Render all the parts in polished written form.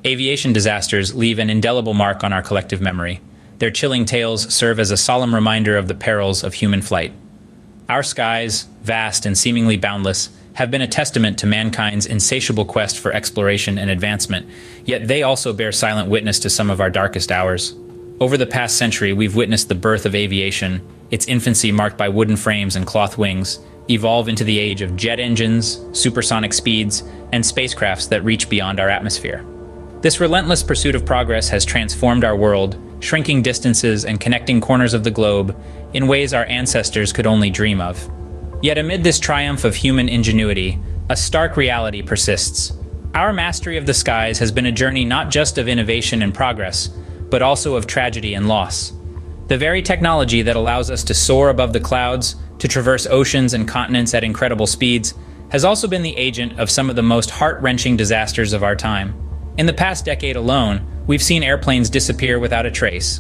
Aviation disasters leave an indelible mark on our collective memory. Their chilling tales serve as a solemn reminder of the perils of human flight. Our skies, vast and seemingly boundless, have been a testament to mankind's insatiable quest for exploration and advancement, yet they also bear silent witness to some of our darkest hours. Over the past century, we've witnessed the birth of aviation, its infancy marked by wooden frames and cloth wings, evolve into the age of jet engines, supersonic speeds, and spacecrafts that reach beyond our atmosphere. This relentless pursuit of progress has transformed our world, shrinking distances and connecting corners of the globe in ways our ancestors could only dream of. Yet amid this triumph of human ingenuity, a stark reality persists. Our mastery of the skies has been a journey not just of innovation and progress, but also of tragedy and loss. The very technology that allows us to soar above the clouds, to traverse oceans and continents at incredible speeds, has also been the agent of some of the most heart-wrenching disasters of our time. In the past decade alone, we've seen airplanes disappear without a trace,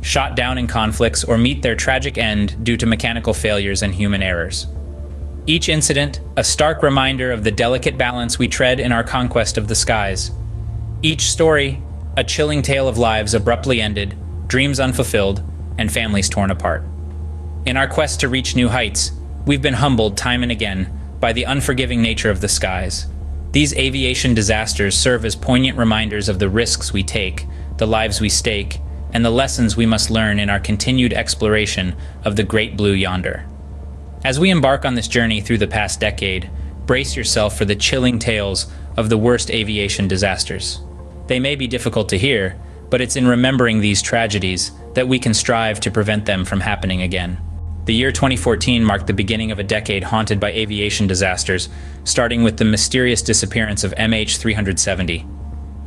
shot down in conflicts, or meet their tragic end due to mechanical failures and human errors. Each incident, a stark reminder of the delicate balance we tread in our conquest of the skies. Each story, a chilling tale of lives abruptly ended, dreams unfulfilled, and families torn apart. In our quest to reach new heights, we've been humbled time and again by the unforgiving nature of the skies. These aviation disasters serve as poignant reminders of the risks we take, the lives we stake, and the lessons we must learn in our continued exploration of the great blue yonder. As we embark on this journey through the past decade, brace yourself for the chilling tales of the worst aviation disasters. They may be difficult to hear, but it's in remembering these tragedies that we can strive to prevent them from happening again. The year 2014 marked the beginning of a decade haunted by aviation disasters, starting with the mysterious disappearance of MH370.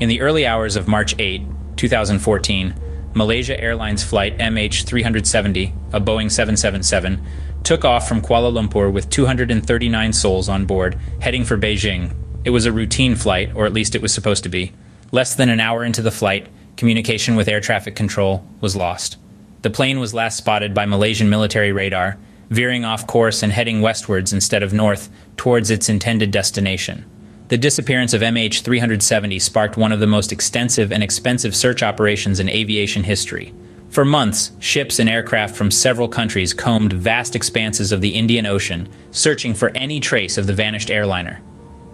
In the early hours of March 8, 2014, Malaysia Airlines flight MH370, a Boeing 777, took off from Kuala Lumpur with 239 souls on board, heading for Beijing. It was a routine flight, or at least it was supposed to be. Less than an hour into the flight, communication with air traffic control was lost. The plane was last spotted by Malaysian military radar, veering off course and heading westwards instead of north towards its intended destination. The disappearance of MH370 sparked one of the most extensive and expensive search operations in aviation history. For months, ships and aircraft from several countries combed vast expanses of the Indian Ocean, searching for any trace of the vanished airliner.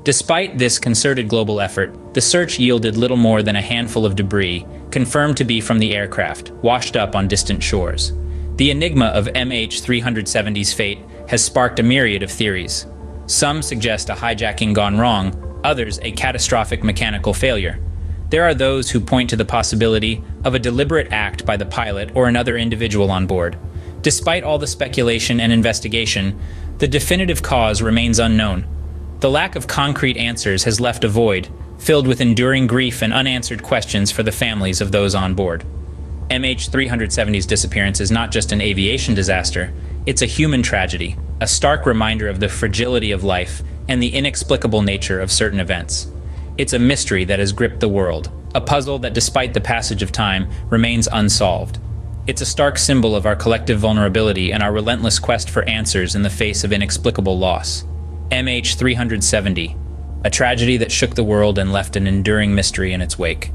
Despite this concerted global effort, the search yielded little more than a handful of debris, confirmed to be from the aircraft, washed up on distant shores. The enigma of MH370's fate has sparked a myriad of theories. Some suggest a hijacking gone wrong, others a catastrophic mechanical failure. There are those who point to the possibility of a deliberate act by the pilot or another individual on board. Despite all the speculation and investigation, the definitive cause remains unknown. The lack of concrete answers has left a void, filled with enduring grief and unanswered questions for the families of those on board. MH370's disappearance is not just an aviation disaster, it's a human tragedy, a stark reminder of the fragility of life and the inexplicable nature of certain events. It's a mystery that has gripped the world, a puzzle that despite the passage of time remains unsolved. It's a stark symbol of our collective vulnerability and our relentless quest for answers in the face of inexplicable loss. MH370, a tragedy that shook the world and left an enduring mystery in its wake.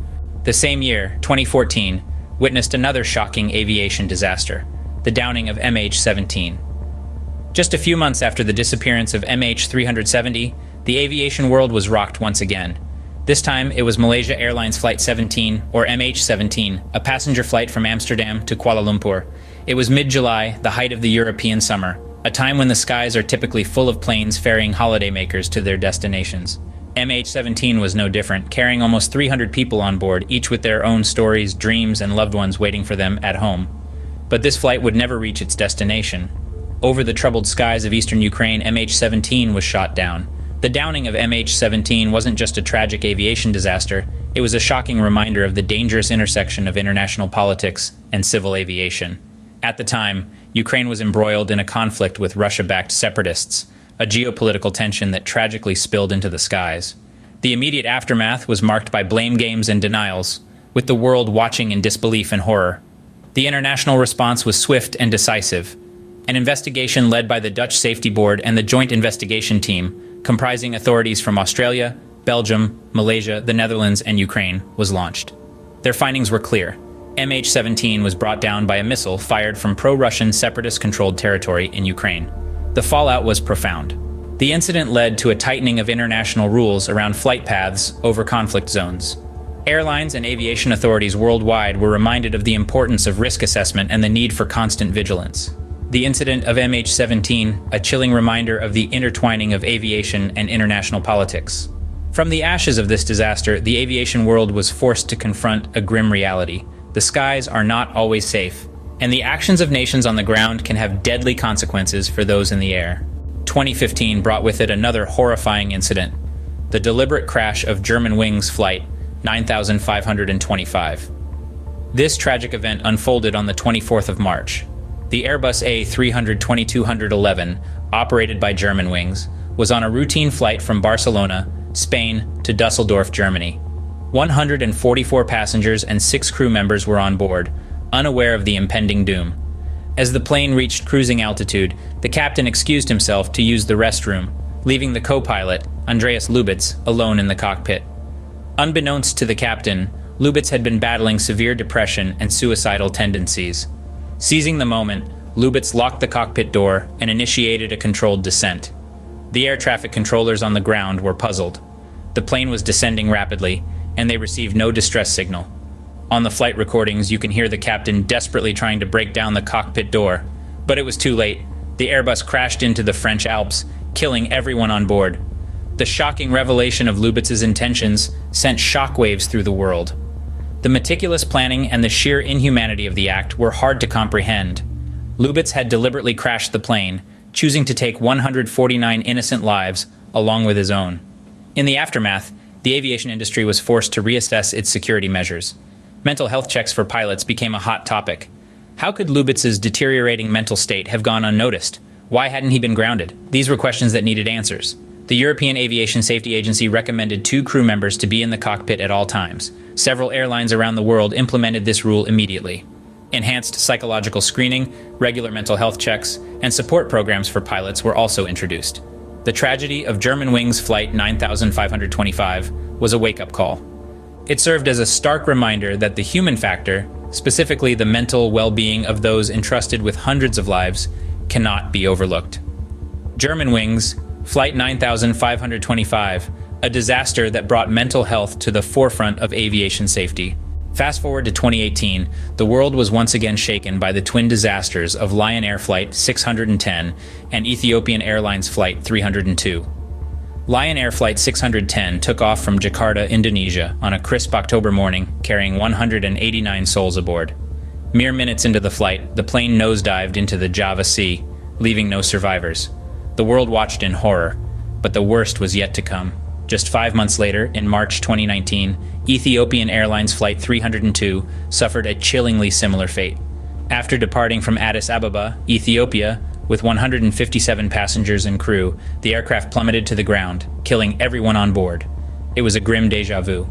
The same year, 2014, witnessed another shocking aviation disaster, the downing of MH17. Just a few months after the disappearance of MH370, the aviation world was rocked once again. This time, it was Malaysia Airlines Flight 17, or MH17, a passenger flight from Amsterdam to Kuala Lumpur. It was mid-July, the height of the European summer, a time when the skies are typically full of planes ferrying holidaymakers to their destinations. MH17 was no different, carrying almost 300 people on board, each with their own stories, dreams, and loved ones waiting for them at home. But this flight would never reach its destination. Over the troubled skies of eastern Ukraine, MH17 was shot down. The downing of MH17 wasn't just a tragic aviation disaster, it was a shocking reminder of the dangerous intersection of international politics and civil aviation. At the time, Ukraine was embroiled in a conflict with Russia-backed separatists, a geopolitical tension that tragically spilled into the skies. The immediate aftermath was marked by blame games and denials, with the world watching in disbelief and horror. The international response was swift and decisive. An investigation led by the Dutch Safety Board and the Joint Investigation Team, comprising authorities from Australia, Belgium, Malaysia, the Netherlands, and Ukraine, was launched. Their findings were clear. MH17 was brought down by a missile fired from pro-Russian separatist-controlled territory in Ukraine. The fallout was profound. The incident led to a tightening of international rules around flight paths over conflict zones. Airlines and aviation authorities worldwide were reminded of the importance of risk assessment and the need for constant vigilance. The incident of MH17, a chilling reminder of the intertwining of aviation and international politics. From the ashes of this disaster, the aviation world was forced to confront a grim reality. The skies are not always safe, and the actions of nations on the ground can have deadly consequences for those in the air. 2015 brought with it another horrifying incident, the deliberate crash of Germanwings Flight 9525. This tragic event unfolded on the 24th of March. The Airbus A320-211, operated by Germanwings, was on a routine flight from Barcelona, Spain, to Dusseldorf, Germany. 144 passengers and 6 crew members were on board, unaware of the impending doom. As the plane reached cruising altitude, the captain excused himself to use the restroom, leaving the co-pilot, Andreas Lubitz, alone in the cockpit. Unbeknownst to the captain, Lubitz had been battling severe depression and suicidal tendencies. Seizing the moment, Lubitz locked the cockpit door and initiated a controlled descent. The air traffic controllers on the ground were puzzled. The plane was descending rapidly, and they received no distress signal. On the flight recordings, you can hear the captain desperately trying to break down the cockpit door. But it was too late. The Airbus crashed into the French Alps, killing everyone on board. The shocking revelation of Lubitz's intentions sent shockwaves through the world. The meticulous planning and the sheer inhumanity of the act were hard to comprehend. Lubitz had deliberately crashed the plane, choosing to take 149 innocent lives, along with his own. In the aftermath, the aviation industry was forced to reassess its security measures. Mental health checks for pilots became a hot topic. How could Lubitz's deteriorating mental state have gone unnoticed? Why hadn't he been grounded? These were questions that needed answers. The European Aviation Safety Agency recommended 2 crew members to be in the cockpit at all times. Several airlines around the world implemented this rule immediately. Enhanced psychological screening, regular mental health checks, and support programs for pilots were also introduced. The tragedy of Germanwings Flight 9525 was a wake-up call. It served as a stark reminder that the human factor, specifically the mental well-being of those entrusted with hundreds of lives, cannot be overlooked. Germanwings Flight 9525, a disaster that brought mental health to the forefront of aviation safety. Fast forward to 2018, the world was once again shaken by the twin disasters of Lion Air Flight 610 and Ethiopian Airlines Flight 302. Lion Air Flight 610 took off from Jakarta, Indonesia, on a crisp October morning, carrying 189 souls aboard. Mere minutes into the flight, the plane nosedived into the Java Sea, leaving no survivors. The world watched in horror, but the worst was yet to come. Just 5 months later, in March 2019, Ethiopian Airlines Flight 302 suffered a chillingly similar fate. After departing from Addis Ababa, Ethiopia, with 157 passengers and crew, the aircraft plummeted to the ground, killing everyone on board. It was a grim déjà vu.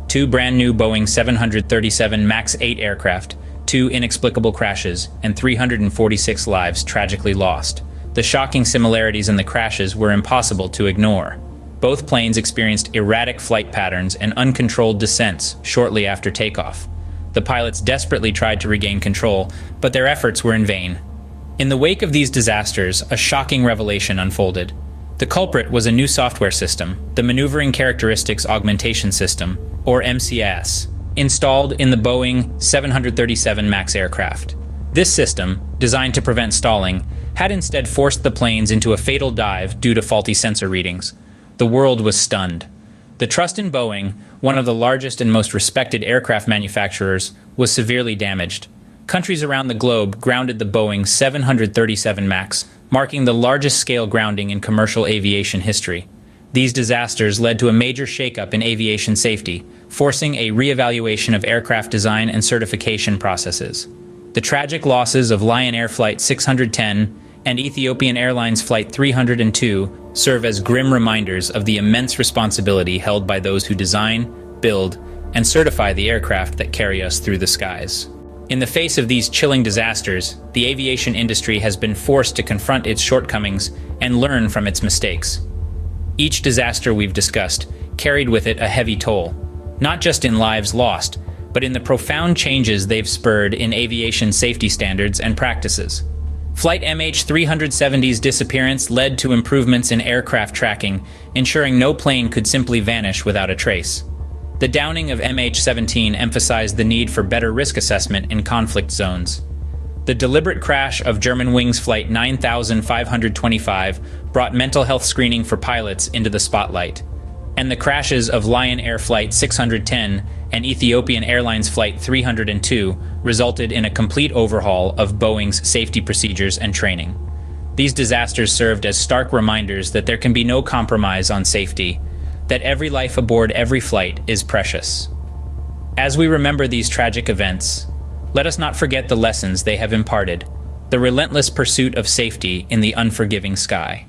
2 brand new Boeing 737 MAX 8 aircraft, 2 inexplicable crashes, and 346 lives tragically lost. The shocking similarities in the crashes were impossible to ignore. Both planes experienced erratic flight patterns and uncontrolled descents shortly after takeoff. The pilots desperately tried to regain control, but their efforts were in vain. In the wake of these disasters, a shocking revelation unfolded. The culprit was a new software system, the Maneuvering Characteristics Augmentation System, or MCAS, installed in the Boeing 737 MAX aircraft. This system, designed to prevent stalling, had instead forced the planes into a fatal dive due to faulty sensor readings. The world was stunned. The trust in Boeing, one of the largest and most respected aircraft manufacturers, was severely damaged. Countries around the globe grounded the Boeing 737 MAX, marking the largest scale grounding in commercial aviation history. These disasters led to a major shakeup in aviation safety, forcing a reevaluation of aircraft design and certification processes. The tragic losses of Lion Air Flight 610 and Ethiopian Airlines Flight 302 serve as grim reminders of the immense responsibility held by those who design, build, and certify the aircraft that carry us through the skies. In the face of these chilling disasters, the aviation industry has been forced to confront its shortcomings and learn from its mistakes. Each disaster we've discussed carried with it a heavy toll, not just in lives lost, but in the profound changes they've spurred in aviation safety standards and practices. Flight MH370's disappearance led to improvements in aircraft tracking, ensuring no plane could simply vanish without a trace. The downing of MH17 emphasized the need for better risk assessment in conflict zones. The deliberate crash of Germanwings Flight 9525 brought mental health screening for pilots into the spotlight, and the crashes of Lion Air Flight 610 and Ethiopian Airlines Flight 302 resulted in a complete overhaul of Boeing's safety procedures and training. These disasters served as stark reminders that there can be no compromise on safety, that every life aboard every flight is precious. As we remember these tragic events, let us not forget the lessons they have imparted, the relentless pursuit of safety in the unforgiving sky.